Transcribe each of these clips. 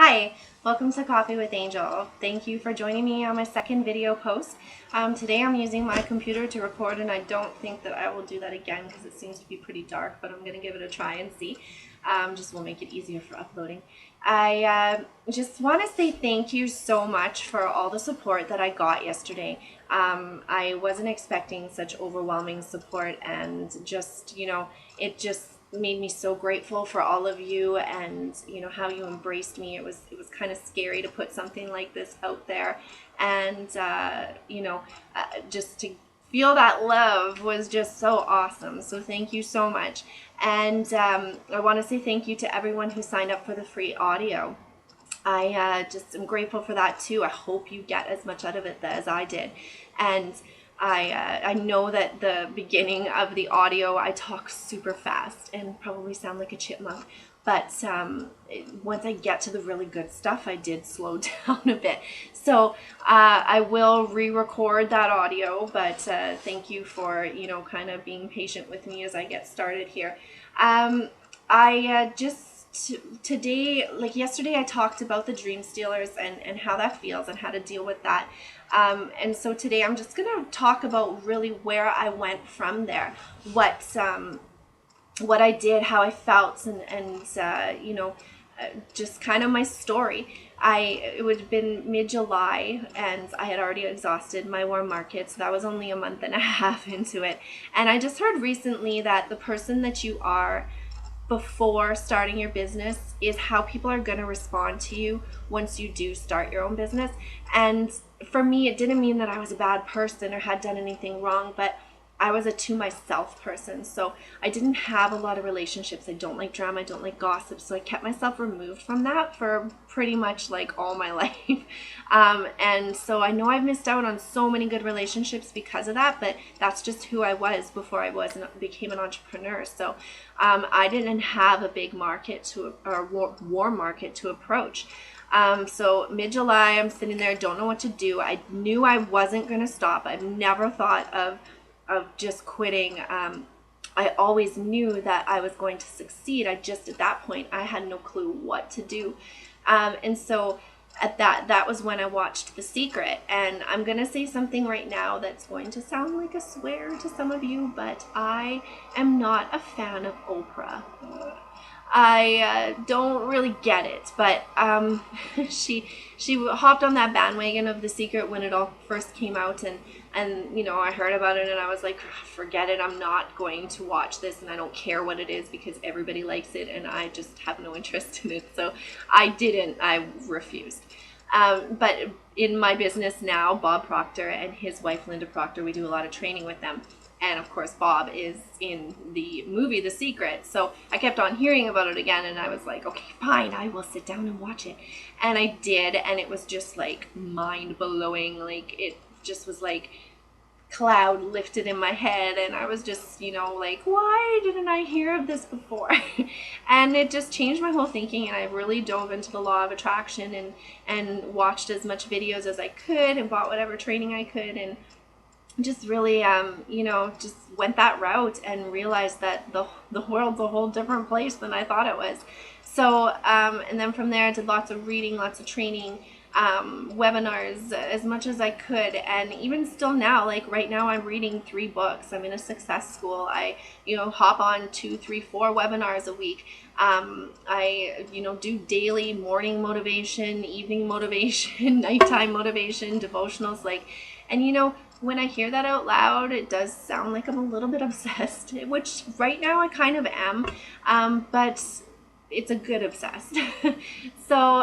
Hi, welcome to Coffee with Angel. Thank you for joining me on my second video post. Today I'm using my computer to record, and I don't think that I will do that again because it seems to be pretty dark, but I'm going to give it a try and see. Just will make it easier for uploading. I just want to say thank you so much for all the support that I got yesterday. I wasn't expecting such overwhelming support, and just, it just made me so grateful for all of you, and how you embraced me. It was kind of scary to put something like this out there, and just to feel that love was just so awesome. So thank you so much. And I want to say thank you to everyone who signed up for the free audio. I just am grateful for that too. I hope you get as much out of it as I did. And I know that the beginning of the audio, I talk super fast and probably sound like a chipmunk. But once I get to the really good stuff, I did slow down a bit. So I will re-record that audio, but thank you for, kind of being patient with me as I get started here. Today, like yesterday, I talked about the dream stealers and how that feels and how to deal with that. And so today I'm just going to talk about really where I went from there, what I did, how I felt, and just kind of my story. It would have been mid-July, and I had already exhausted my warm market, so that was only a month and a half into it. And I just heard recently that the person that you are before starting your business is how people are going to respond to you once you do start your own business. And for me, it didn't mean that I was a bad person or had done anything wrong, but I was a to myself person. So I didn't have a lot of relationships. I don't like drama. I don't like gossip. So I kept myself removed from that for pretty much like all my life. And so I know I've missed out on so many good relationships because of that, but that's just who I was before I became an entrepreneur. So I didn't have a big market warm market to approach. So mid-July, I'm sitting there, don't know what to do. I knew I wasn't going to stop. I've never thought of just quitting. I always knew that I was going to succeed. At that point, I had no clue what to do. And so at that was when I watched The Secret. And I'm going to say something right now that's going to sound like a swear to some of you, but I am not a fan of Oprah. I don't really get it, but she hopped on that bandwagon of The Secret when it all first came out, and I heard about it and I was like, forget it, I'm not going to watch this, and I don't care what it is because everybody likes it and I just have no interest in it. So I refused. But in my business now, Bob Proctor and his wife Linda Proctor, we do a lot of training with them. And of course, Bob is in the movie The Secret. So I kept on hearing about it again, and I was like, okay, fine, I will sit down and watch it. And I did, and it was just like mind-blowing. Like, it just was like cloud lifted in my head, and I was just, like, why didn't I hear of this before? And it just changed my whole thinking, and I really dove into the law of attraction and watched as much videos as I could and bought whatever training I could, and just really, just went that route and realized that the world's a whole different place than I thought it was. So, and then from there I did lots of reading, lots of training, webinars, as much as I could. And even still now, like right now, I'm reading 3 books. I'm in a success school. I, hop on 2, 3, 4 webinars a week. I, do daily morning motivation, evening motivation, nighttime motivation, devotionals, and when I hear that out loud, it does sound like I'm a little bit obsessed, which right now I kind of am, but it's a good obsessed. So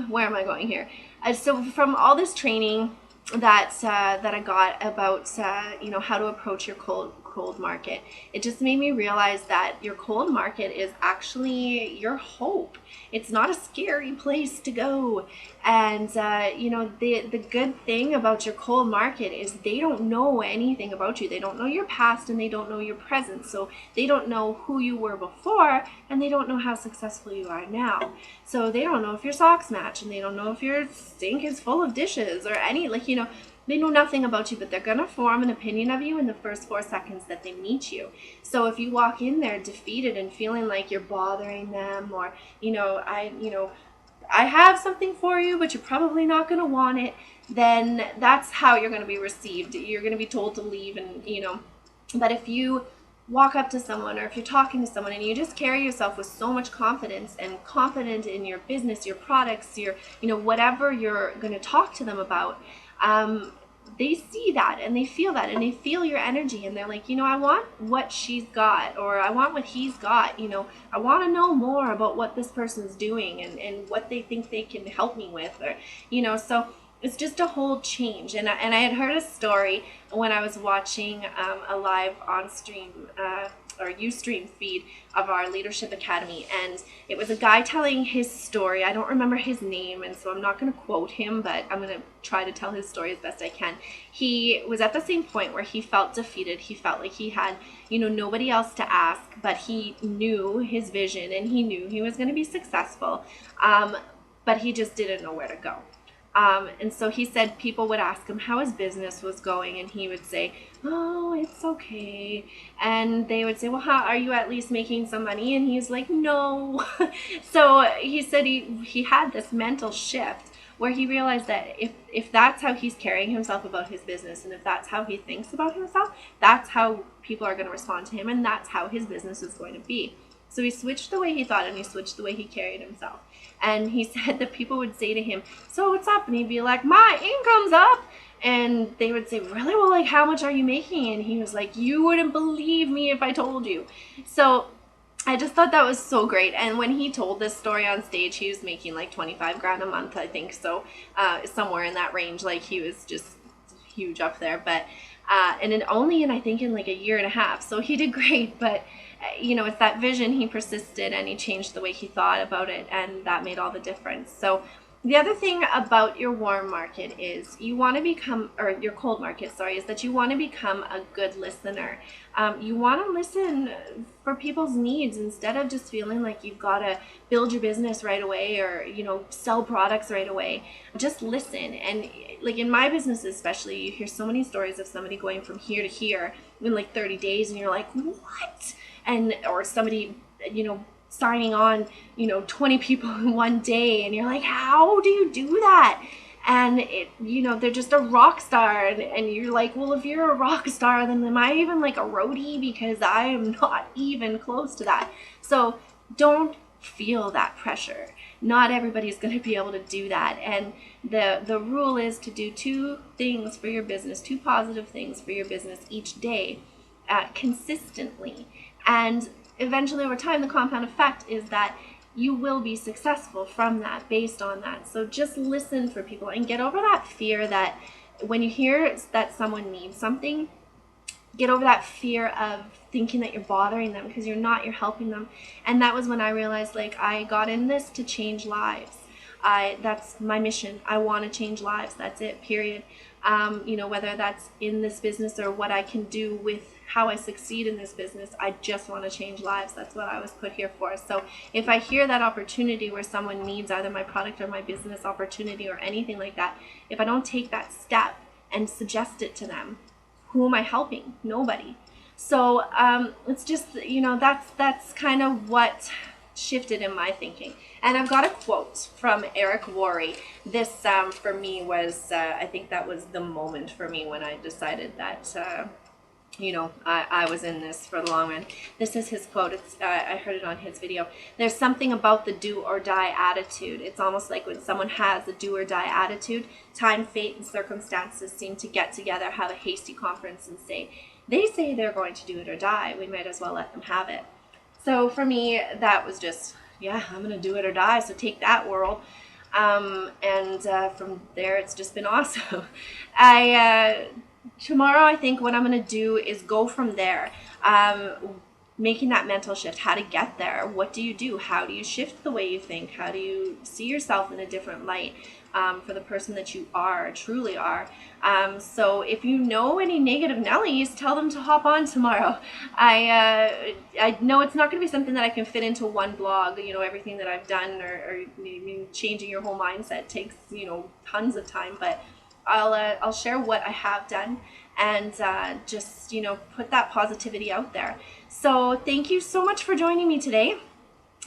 where am I going here? So from all this training that I got about how to approach your cold market, it just made me realize that your cold market is actually your hope. It's not a scary place to go. And the good thing about your cold market is they don't know anything about you. They don't know your past and they don't know your present. So they don't know who you were before, and they don't know how successful you are now. So they don't know if your socks match, and they don't know if your sink is full of dishes or any, they know nothing about you, but they're going to form an opinion of you in the first 4 seconds that they meet you. So if you walk in there defeated and feeling like you're bothering them, or, I have something for you, but you're probably not going to want it, then that's how you're going to be received. You're going to be told to leave, and but if you walk up to someone, or if you're talking to someone and you just carry yourself with so much confidence and confident in your business, your products, your whatever you're going to talk to them about, they see that and they feel that and they feel your energy, and they're like, I want what she's got, or I want what he's got. I want to know more about what this person's doing, and what they think they can help me with, or so it's just a whole change. And I had heard a story when I was watching a live on stream or Ustream feed of our Leadership Academy, and it was a guy telling his story. I don't remember his name, and so I'm not going to quote him, but I'm going to try to tell his story as best I can. He was at the same point where he felt defeated. He felt like he had nobody else to ask, but he knew his vision and he knew he was going to be successful, but he just didn't know where to go. And so he said people would ask him how his business was going, and he would say, oh, it's okay. And they would say, well, how are you at least making some money? And he's like, no. So he said he had this mental shift where he realized that if that's how he's carrying himself about his business, and if that's how he thinks about himself, that's how people are going to respond to him, and that's how his business is going to be. So he switched the way he thought, and he switched the way he carried himself. And he said that people would say to him, so what's up? And he'd be like, my income's up. And they would say, really? Well, like, how much are you making? And he was like, you wouldn't believe me if I told you. So I just thought that was so great. And when he told this story on stage, he was making like 25 grand a month, I think. So somewhere in that range, like he was just huge up there. But and I think in like a year and a half. So he did great. But it's that vision. He persisted and he changed the way he thought about it, and that made all the difference. So the other thing about your warm market is you want to become, or your cold market, sorry, is that you want to become a good listener. You want to listen for people's needs instead of just feeling like you've got to build your business right away, or sell products right away. Just listen. And like in my business especially, you hear so many stories of somebody going from here to here in like 30 days, and you're like, what? And or somebody signing on 20 people in one day, and you're like, how do you do that? And they're just a rock star, and you're like, well, if you're a rock star, then am I even like a roadie? Because I am not even close to that. So don't feel that pressure. Not everybody's going to be able to do that. And the rule is to do 2 things for your business, 2 positive things for your business each day, consistently. And eventually over time, the compound effect is that you will be successful from that, based on that. So just listen for people and get over that fear that when you hear that someone needs something, get over that fear of thinking that you're bothering them, because you're not, you're helping them. And that was when I realized, like, I got in this to change lives. That's my mission. I want to change lives. That's it, period. Whether that's in this business or what I can do with how I succeed in this business, I just want to change lives. That's what I was put here for. So if I hear that opportunity where someone needs either my product or my business opportunity or anything like that, if I don't take that step and suggest it to them, who am I helping? Nobody. So it's just, that's kind of what shifted in my thinking. And I've got a quote from Eric Worre. This for me was, I think that was the moment for me when I decided that, I was in this for the long run. This is his quote. It's I heard it on his video. There's something about the do or die attitude. It's almost like when someone has a do or die attitude, time, fate, and circumstances seem to get together, have a hasty conference, and say, they say they're going to do it or die. We might as well let them have it. So for me, that was just, yeah, I'm going to do it or die. So take that, world. And from there, it's just been awesome. Tomorrow, I think what I'm going to do is go from there, making that mental shift, how to get there. What do you do? How do you shift the way you think? How do you see yourself in a different light for the person that you are, truly are? So if you know any negative Nellies, tell them to hop on tomorrow. I know it's not going to be something that I can fit into one blog. Everything that I've done or changing your whole mindset takes, tons of time, but I'll share what I have done and just put that positivity out there. So thank you so much for joining me today.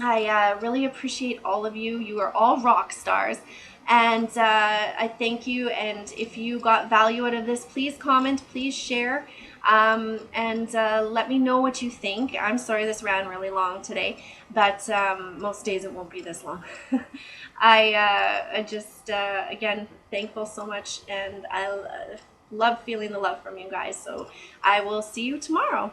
I really appreciate all of you. You are all rock stars. And I thank you. And if you got value out of this, please comment, please share, and let me know what you think. I'm sorry this ran really long today, but most days it won't be this long. I just, again, thankful so much. And I love feeling the love from you guys. So I will see you tomorrow.